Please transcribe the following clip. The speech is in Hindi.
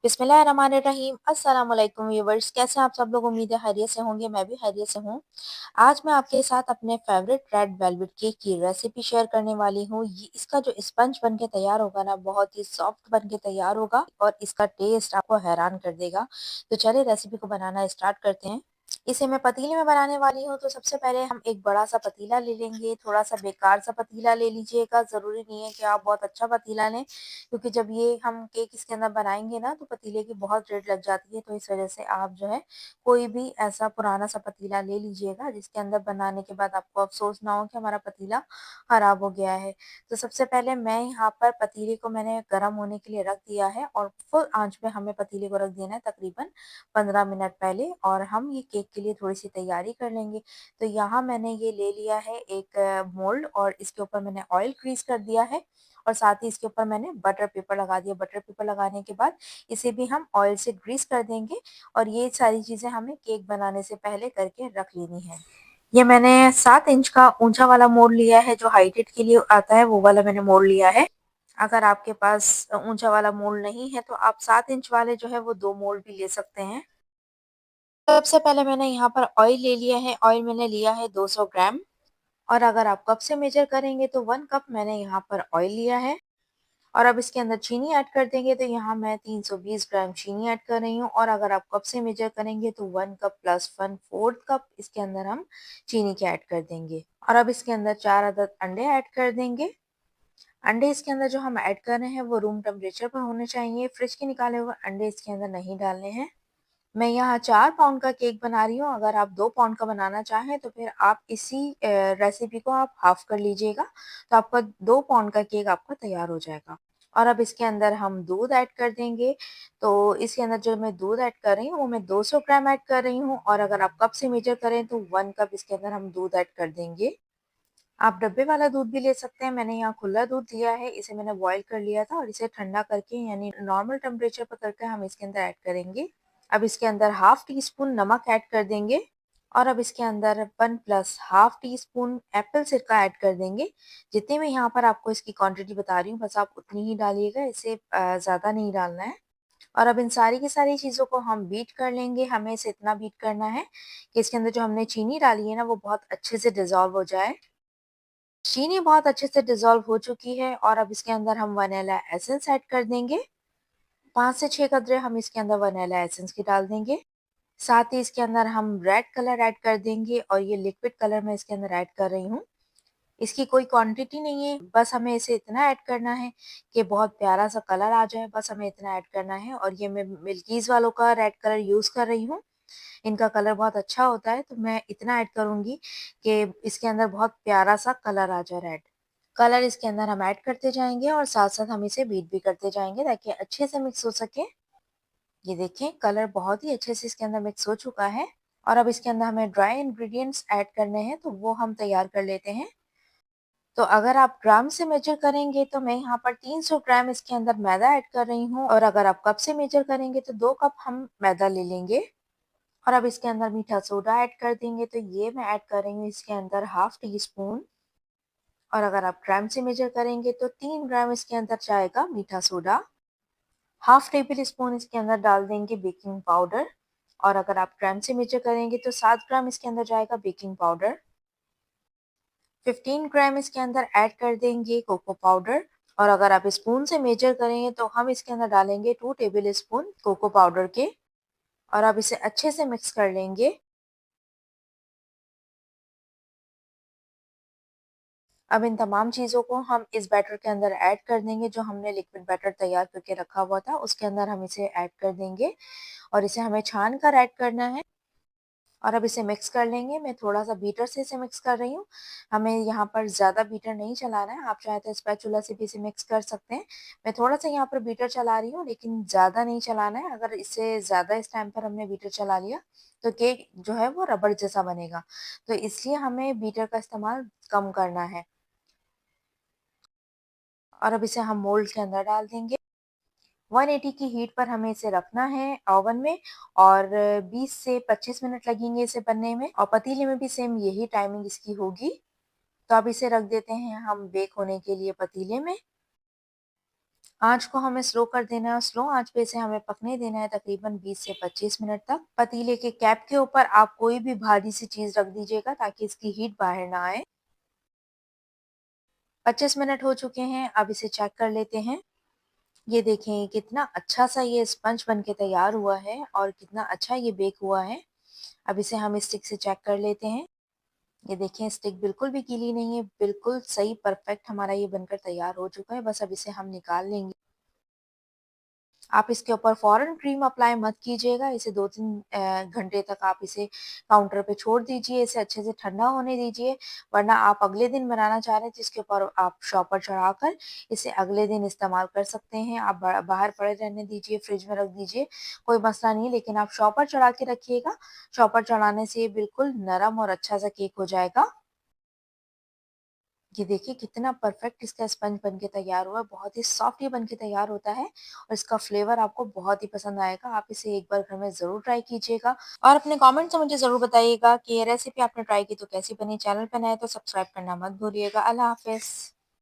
बिस्मिल्लाहिर्रहमानिर्रहीम। अस्सलाम वालेकुम व्यूअर्स, कैसे हैं आप सब लोग? उम्मीद है खैरियत से होंगे। मैं भी खैरियत से हूँ। आज मैं आपके साथ अपने फेवरेट रेड वेलवेट केक की रेसिपी शेयर करने वाली हूँ। ये इसका जो स्पंज बन के तैयार होगा ना, बहुत ही सॉफ्ट बन के तैयार होगा और इसका टेस्ट आपको हैरान कर देगा। तो चलिए रेसिपी को बनाना स्टार्ट करते हैं। इसे मैं पतीले में बनाने वाली हूँ, तो सबसे पहले हम एक बड़ा सा पतीला ले लेंगे। थोड़ा सा बेकार सा पतीला ले लीजिएगा, ज़रूरी नहीं है कि आप बहुत अच्छा पतीला लें, क्योंकि जब ये हम केक इसके अंदर बनाएंगे ना, तो पतीले की बहुत रेट लग जाती है। तो इस वजह से आप जो है कोई भी ऐसा पुराना सा पतीला ले लीजिएगा, जिसके अंदर बनाने के बाद आपको अफसोस ना हो कि हमारा पतीला खराब हो गया है। तो सबसे पहले मैं यहाँ पर पतीले को मैंने गर्म होने के लिए रख दिया है, और फुल आंच पे हमें पतीले को रख देना है तकरीबन 15 मिनट पहले, और हम ये केक के लिए थोड़ी सी तैयारी कर लेंगे। तो यहाँ मैंने ये ले लिया है एक मोल्ड, और इसके ऊपर मैंने ऑयल ग्रीस कर दिया है, और साथ ही इसके ऊपर मैंने बटर पेपर लगा दिया। बटर पेपर लगाने के बाद इसे भी हम ऑयल से ग्रीस कर देंगे, और ये सारी चीज़ें हमें केक बनाने से पहले करके रख लेनी है। ये मैंने 7 इंच का ऊंचा वाला मोल्ड लिया है, जो हाइटेड के लिए आता है वो वाला मैंने मोल्ड लिया है। अगर आपके पास ऊंचा वाला मोल्ड नहीं है, तो आप 7 इंच वाले जो है वो 2 मोल्ड भी ले सकते हैं। सबसे पहले मैंने यहाँ पर ऑयल ले लिया है। ऑयल मैंने लिया है 200 ग्राम, और अगर आप कप से मेजर करेंगे तो 1 कप मैंने यहाँ पर ऑयल लिया है। और अब इसके अंदर चीनी ऐड कर देंगे, तो यहाँ मैं 320 ग्राम चीनी ऐड कर रही हूँ। और अगर आप कप से मेजर करेंगे तो 1 कप प्लस 1/4 कप इसके अंदर हम चीनी के ऐड कर देंगे। और अब इसके अंदर 4 अदद अंडे ऐड कर देंगे। अंडे इसके अंदर जो हम ऐड कर रहे हैं वो रूम टेम्परेचर पर होने चाहिए। फ्रिज के निकाले हुए अंडे इसके अंदर नहीं डालने हैं। मैं यहाँ 4 पाउंड का केक बना रही हूँ। अगर आप 2 पाउंड का बनाना चाहें तो फिर आप इसी रेसिपी को आप हाफ कर लीजिएगा, तो आपका 2 पाउंड का केक आपका तैयार हो जाएगा। और अब इसके अंदर हम दूध ऐड कर देंगे। तो इसके अंदर जो मैं दूध ऐड कर रही हूँ वो मैं 200 ग्राम ऐड कर रही हूँ, और अगर आप कप से मेजर करें तो 1 कप इसके अंदर हम दूध ऐड कर देंगे। आप डब्बे वाला दूध भी ले सकते हैं। मैंने यहाँ खुला दूध लिया है, इसे मैंने बॉईल कर लिया था, और इसे ठंडा करके यानी नॉर्मल टेम्परेचर पर करके हम इसके अंदर ऐड करेंगे। अब इसके अंदर हाफ टी स्पून नमक ऐड कर देंगे, और अब इसके अंदर 1 plus half tea spoon Apple सिरका ऐड कर देंगे। जितनी मैं यहाँ पर आपको इसकी क्वांटिटी बता रही हूँ, बस आप उतनी ही डालिएगा, इसे ज़्यादा नहीं डालना है। और अब इन सारी की सारी चीज़ों को हम बीट कर लेंगे। हमें इसे इतना बीट करना है कि इसके अंदर जो हमने चीनी डाली है ना, वो बहुत अच्छे से डिज़ोल्व हो जाए। चीनी बहुत अच्छे से डिज़ोल्व हो चुकी है, और अब इसके अंदर हम वनीला एसेंस ऐड कर देंगे। 5 से 6 कतरे हम इसके अंदर वनीला एसेंस की डाल देंगे। साथ ही इसके अंदर हम रेड कलर ऐड कर देंगे, और ये लिक्विड कलर मैं इसके अंदर ऐड कर रही हूँ। इसकी कोई क्वांटिटी नहीं है, बस हमें इसे इतना ऐड करना है कि बहुत प्यारा सा कलर आ जाए, बस हमें इतना ऐड करना है। और ये मैं मिल्कीज़ वालों का रेड कलर यूज़ कर रही हूँ। इनका कलर बहुत अच्छा होता है, तो मैं इतना ऐड करूँगी कि इसके अंदर बहुत प्यारा सा कलर आ जाए रेड। कलर इसके अंदर हम ऐड करते जाएँगे, और साथ-साथ हम इसे बीट भी करते जाएँगे ताकि अच्छे से मिक्स हो सके। ये देखिए कलर बहुत ही अच्छे से इसके अंदर मिक्स हो चुका है, और अब इसके अंदर हमें ड्राई इंग्रेडिएंट्स ऐड करने हैं, तो वो हम तैयार कर लेते हैं। तो अगर आप ग्राम से मेजर करेंगे तो मैं यहाँ पर 300 ग्राम इसके अंदर मैदा ऐड कर रही हूँ, और अगर आप कप से मेजर करेंगे तो 2 कप हम मैदा ले लेंगे। और अब इसके अंदर मीठा सोडा ऐड कर देंगे, तो ये मैं ऐड कर रही हूँ इसके अंदर हाफ टी स्पून। और अगर आप ग्राम से मेजर करेंगे तो 3 ग्राम इसके अंदर जाएगा मीठा सोडा। हाफ टेबल स्पून इसके अंदर डाल देंगे बेकिंग पाउडर, और अगर आप ग्राम से मेजर करेंगे तो 7 ग्राम इसके अंदर जाएगा बेकिंग पाउडर। 15 ग्राम इसके अंदर ऐड कर देंगे कोको पाउडर, और अगर आप स्पून से मेजर करेंगे तो हम इसके अंदर डालेंगे 2 टेबल स्पून कोको पाउडर के, और अब इसे अच्छे से मिक्स कर लेंगे। अब इन तमाम चीज़ों को हम इस बैटर के अंदर ऐड कर देंगे। जो हमने लिक्विड बैटर तैयार करके रखा हुआ था, उसके अंदर हम इसे ऐड कर देंगे, और इसे हमें छान कर ऐड करना है। और अब इसे मिक्स कर लेंगे। मैं थोड़ा-सा बीटर से इसे मिक्स कर रही हूँ। हमें यहाँ पर ज़्यादा बीटर नहीं चलाना है, आप चाहें तो स्पैचुला से भी इसे मिक्स कर सकते हैं। मैं थोड़ा-सा यहाँ पर बीटर चला रही हूँ, लेकिन ज़्यादा नहीं चलाना है। अगर इससे ज़्यादा इस टाइम पर हमने बीटर चला लिया, तो केक जो है वो रबड़ जैसा बनेगा। तो इसलिए हमें बीटर का इस्तेमाल कम करना है। और अब इसे हम मोल्ड के अंदर डाल देंगे। 180 की हीट पर हमें इसे रखना है ओवन में, और 20 से 25 मिनट लगेंगे इसे बनने में, और पतीले में भी सेम यही टाइमिंग इसकी होगी। तो अब इसे रख देते हैं हम बेक होने के लिए पतीले में। आँच को हमें स्लो कर देना है और स्लो आँच पे इसे हमें पकने देना है तकरीबन 20 से 25 मिनट तक। पतीले के कैप के ऊपर आप कोई भी भारी सी चीज़ रख दीजिएगा ताकि इसकी हीट बाहर ना आए। 25 मिनट हो चुके हैं, अब इसे चेक कर लेते हैं। ये देखें कितना अच्छा-सा ये स्पंज बन के तैयार हुआ है और कितना अच्छा ये बेक हुआ है। अब इसे हम स्टिक से चेक कर लेते हैं। ये देखें स्टिक बिल्कुल भी गीली नहीं है, बिल्कुल सही परफेक्ट हमारा ये बनकर तैयार हो चुका है। बस अब इसे हम निकाल लेंगे। आप इसके ऊपर फ़ौरन क्रीम अप्लाई मत कीजिएगा, इसे 2-3 घंटे तक आप इसे काउंटर पे छोड़ दीजिए, इसे अच्छे से ठंडा होने दीजिए, वरना आप अगले दिन बनाना चाह रहे हैं जिसके ऊपर आप शॉपर चढ़ाकर इसे अगले दिन इस्तेमाल कर सकते हैं। आप ब बाहर पड़े रहने दीजिए, फ्रिज में रख दीजिए, कोई मसला नहीं है, लेकिन आप शॉपर चढ़ा के रखिएगा। शॉपर चढ़ाने से ये बिल्कुल नरम और अच्छा-सा केक हो जाएगा। ये देखिए कितना परफेक्ट इसका स्पंज बन के तैयार हुआ है, बहुत ही सॉफ्ट ये बन के तैयार होता है और इसका फ्लेवर आपको बहुत ही पसंद आएगा। आप इसे एक बार घर में ज़रूर ट्राई कीजिएगा और अपने कमेंट से मुझे ज़रूर बताइएगा कि ये रेसिपी आपने ट्राई की तो कैसी बनी। चैनल पे नए तो सब्सक्राइब करना मत भूलिएगा। अल्लाह हाफ़िज़।